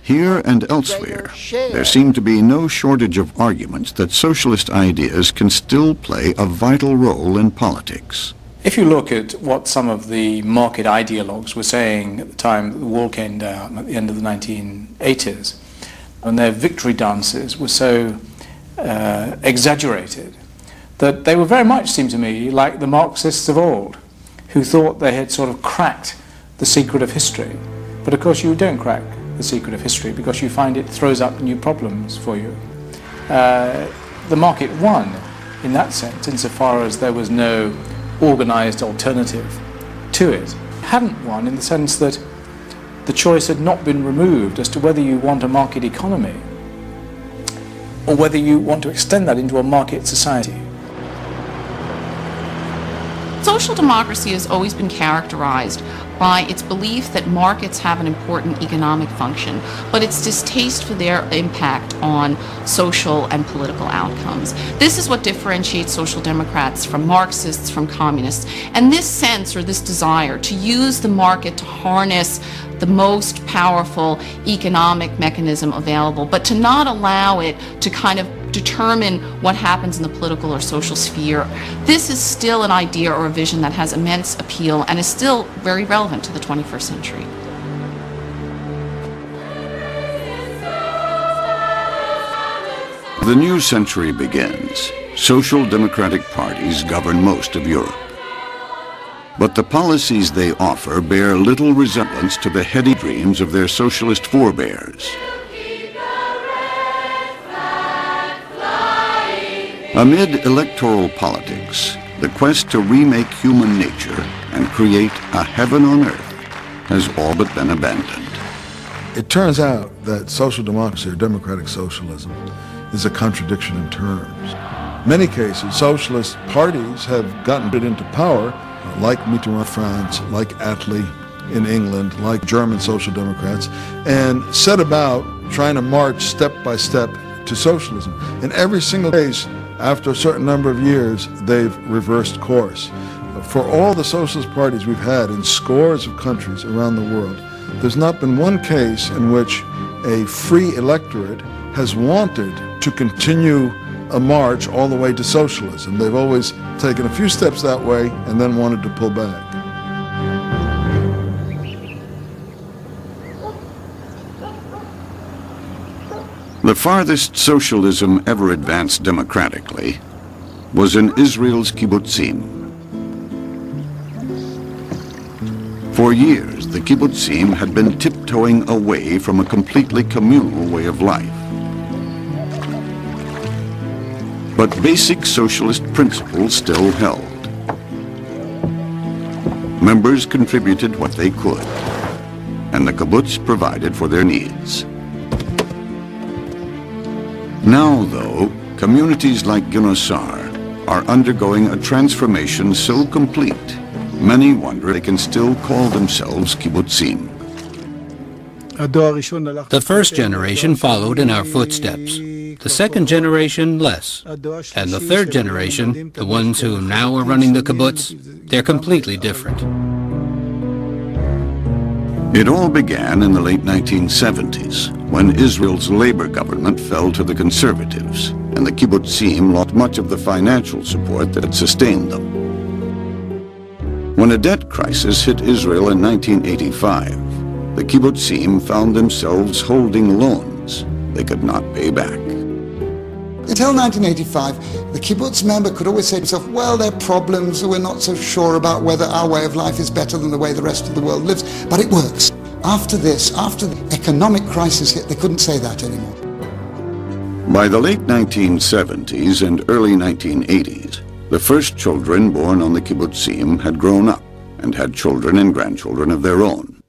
Here and elsewhere, there seem to be no shortage of arguments that socialist ideas can still play a vital role in politics. If you look at what some of the market ideologues were saying at the time that the wall came down at the end of the 1980s, and their victory dances were so exaggerated that they were very much, seemed to me, like the Marxists of old, who thought they had sort of cracked the secret of history. But of course you don't crack the secret of history because you find it throws up new problems for you. The market won in that sense, insofar as there was no organised alternative to it. It hadn't won in the sense that the choice had not been removed as to whether you want a market economy or whether you want to extend that into a market society. Social democracy has always been characterized by its belief that markets have an important economic function, but its distaste for their impact on social and political outcomes. This is what differentiates social democrats from Marxists, from communists. And this sense, or this desire to use the market to harness the most powerful economic mechanism available, but to not allow it to kind of determine what happens in the political or social sphere. This is still an idea or a vision that has immense appeal and is still very relevant to the 21st century. The new century begins. Social democratic parties govern most of Europe. But the policies they offer bear little resemblance to the heady dreams of their socialist forebears. Amid electoral politics, the quest to remake human nature and create a heaven on earth has all but been abandoned. It turns out that social democracy, or democratic socialism, is a contradiction in terms. In many cases, socialist parties have gotten it into power, like Mitterrand in France, like Attlee in England, like German social democrats, and set about trying to march step by step to socialism. In every single case, after a certain number of years, they've reversed course. For all the socialist parties we've had in scores of countries around the world, there's not been one case in which a free electorate has wanted to continue a march all the way to socialism. They've always taken a few steps that way and then wanted to pull back. The farthest socialism ever advanced democratically was in Israel's kibbutzim. For years, the kibbutzim had been tiptoeing away from a completely communal way of life. But basic socialist principles still held. Members contributed what they could, and the kibbutz provided for their needs. Now, though, communities like Ginosar are undergoing a transformation so complete, many wonder they can still call themselves kibbutzim. The first generation followed in our footsteps. The second generation, less. And the third generation, the ones who now are running the kibbutz, they're completely different. It all began in the late 1970s, when Israel's labor government fell to the conservatives, and the kibbutzim lost much of the financial support that had sustained them. When a debt crisis hit Israel in 1985, the kibbutzim found themselves holding loans they could not pay back. Until 1985, the kibbutz member could always say to himself, well, there are problems, we're not so sure about whether our way of life is better than the way the rest of the world lives, but it works. After this, after the economic crisis hit, they couldn't say that anymore. By the late 1970s and early 1980s, the first children born on the kibbutzim had grown up and had children and grandchildren of their own.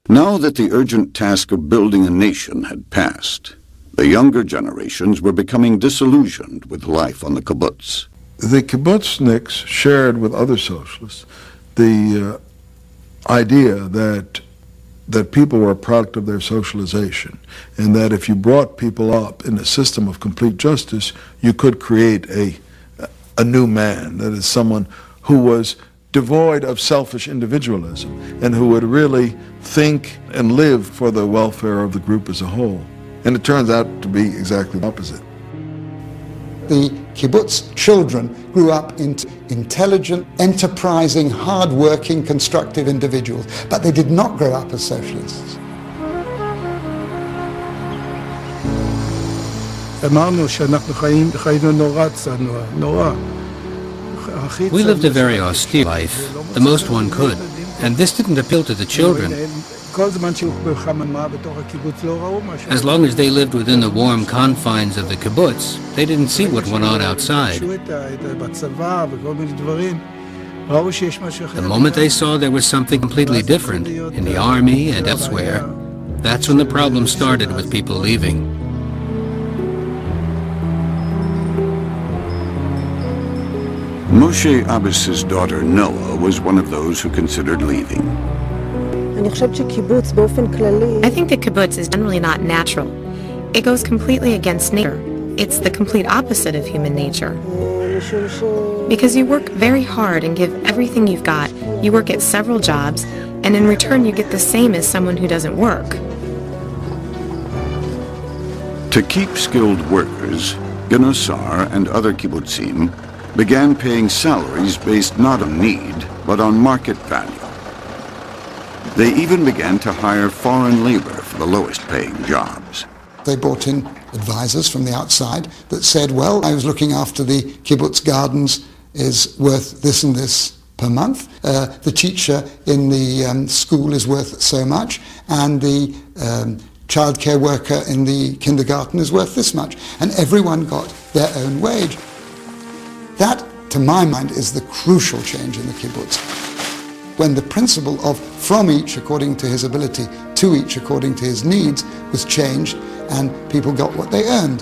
Now that the urgent task of building a nation had passed, the younger generations were becoming disillusioned with life on the kibbutz. The kibbutzniks shared with other socialists the idea that people were a product of their socialization, and that if you brought people up in a system of complete justice, you could create a new man, that is, someone who was devoid of selfish individualism, and who would really think and live for the welfare of the group as a whole. And it turns out to be exactly the opposite. The kibbutz children grew up into intelligent, enterprising, hard-working, constructive individuals, but they did not grow up as socialists. We lived a very austere life, the most one could, and this didn't appeal to the children. As long as they lived within the warm confines of the kibbutz, they didn't see what went on outside. The moment they saw there was something completely different, in the army and elsewhere, that's when the problem started with people leaving. Moshe Abbas's daughter Noah was one of those who considered leaving. I think the kibbutz is generally not natural. It goes completely against nature. It's the complete opposite of human nature. Because you work very hard and give everything you've got. You work at several jobs, and in return you get the same as someone who doesn't work. To keep skilled workers, Genosar and other kibbutzim began paying salaries based not on need, but on market value. They even began to hire foreign labor for the lowest paying jobs. They brought in advisors from the outside that said, well, I was looking after the kibbutz gardens is worth this and this per month. The teacher in the school is worth so much, and the childcare worker in the kindergarten is worth this much. And everyone got their own wage. That, to my mind, is the crucial change in the kibbutz. When the principle of from each according to his ability to each according to his needs was changed, and people got what they earned.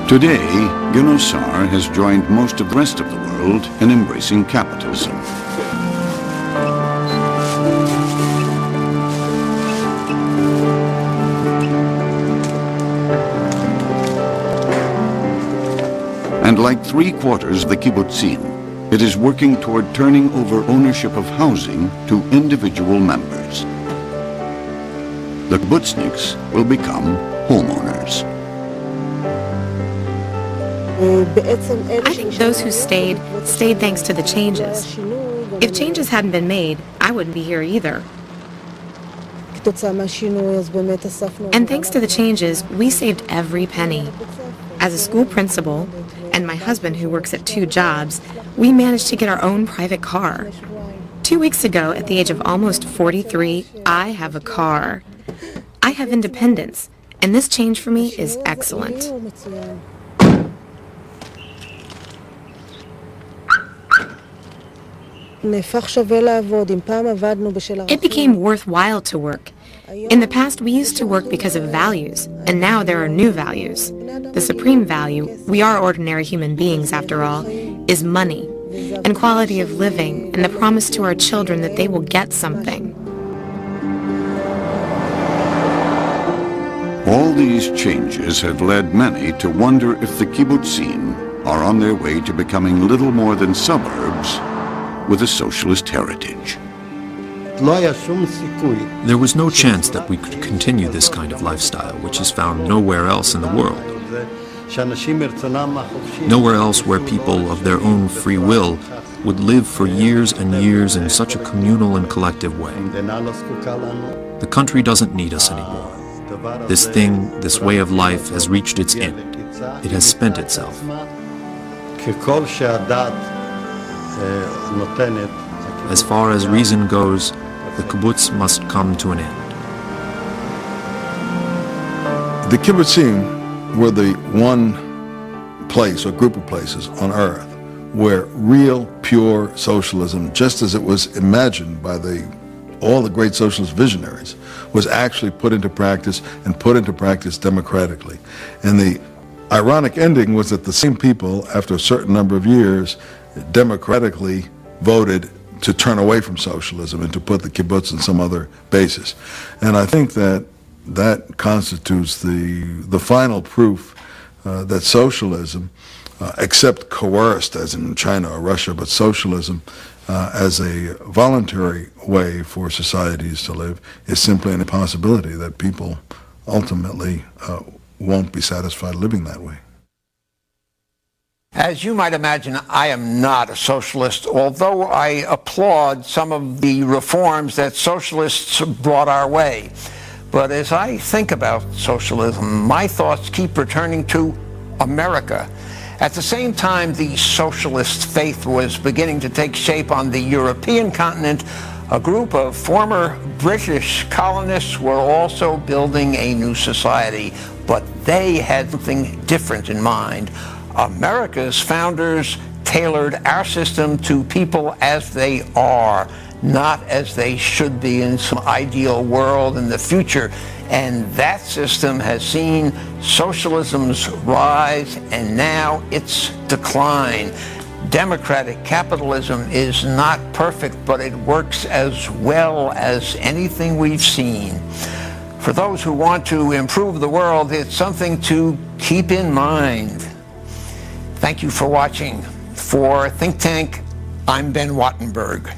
Today, Genosar has joined most of the rest of the world in embracing capitalism. And like 3/4 of the kibbutzim, it is working toward turning over ownership of housing to individual members. The kibbutzniks will become homeowners. I think those who stayed thanks to the changes. If changes hadn't been made, I wouldn't be here either. And thanks to the changes, we saved every penny. As a school principal, and my husband who works at 2 jobs, we managed to get our own private car. 2 weeks ago, at the age of almost 43, I have a car. I have independence, and this change for me is excellent. It became worthwhile to work. In the past, we used to work because of values, and now there are new values. The supreme value, we are ordinary human beings after all, is money, and quality of living, and the promise to our children that they will get something. All these changes have led many to wonder if the kibbutzim are on their way to becoming little more than suburbs with a socialist heritage. There was no chance that we could continue this kind of lifestyle, which is found nowhere else in the world. Nowhere else where people of their own free will would live for years and years in such a communal and collective way. The country doesn't need us anymore. This thing, this way of life has reached its end. It has spent itself. As far as reason goes, the kibbutz must come to an end. The kibbutzim were the one place or group of places on earth where real, pure socialism, just as it was imagined by all the great socialist visionaries, was actually put into practice, and put into practice democratically. And the ironic ending was that the same people, after a certain number of years, democratically voted to turn away from socialism and to put the kibbutz on some other basis. And I think that that constitutes the final proof that socialism, except coerced as in China or Russia, but socialism as a voluntary way for societies to live is simply an impossibility, that people ultimately won't be satisfied living that way. As you might imagine, I am not a socialist, although I applaud some of the reforms that socialists brought our way. But as I think about socialism, my thoughts keep returning to America. At the same time the socialist faith was beginning to take shape on the European continent, a group of former British colonists were also building a new society, but they had something different in mind. America's founders tailored our system to people as they are, not as they should be in some ideal world in the future. And that system has seen socialism's rise and now its decline. Democratic capitalism is not perfect, but it works as well as anything we've seen. For those who want to improve the world, it's something to keep in mind. Thank you for watching. For Think Tank, I'm Ben Wattenberg.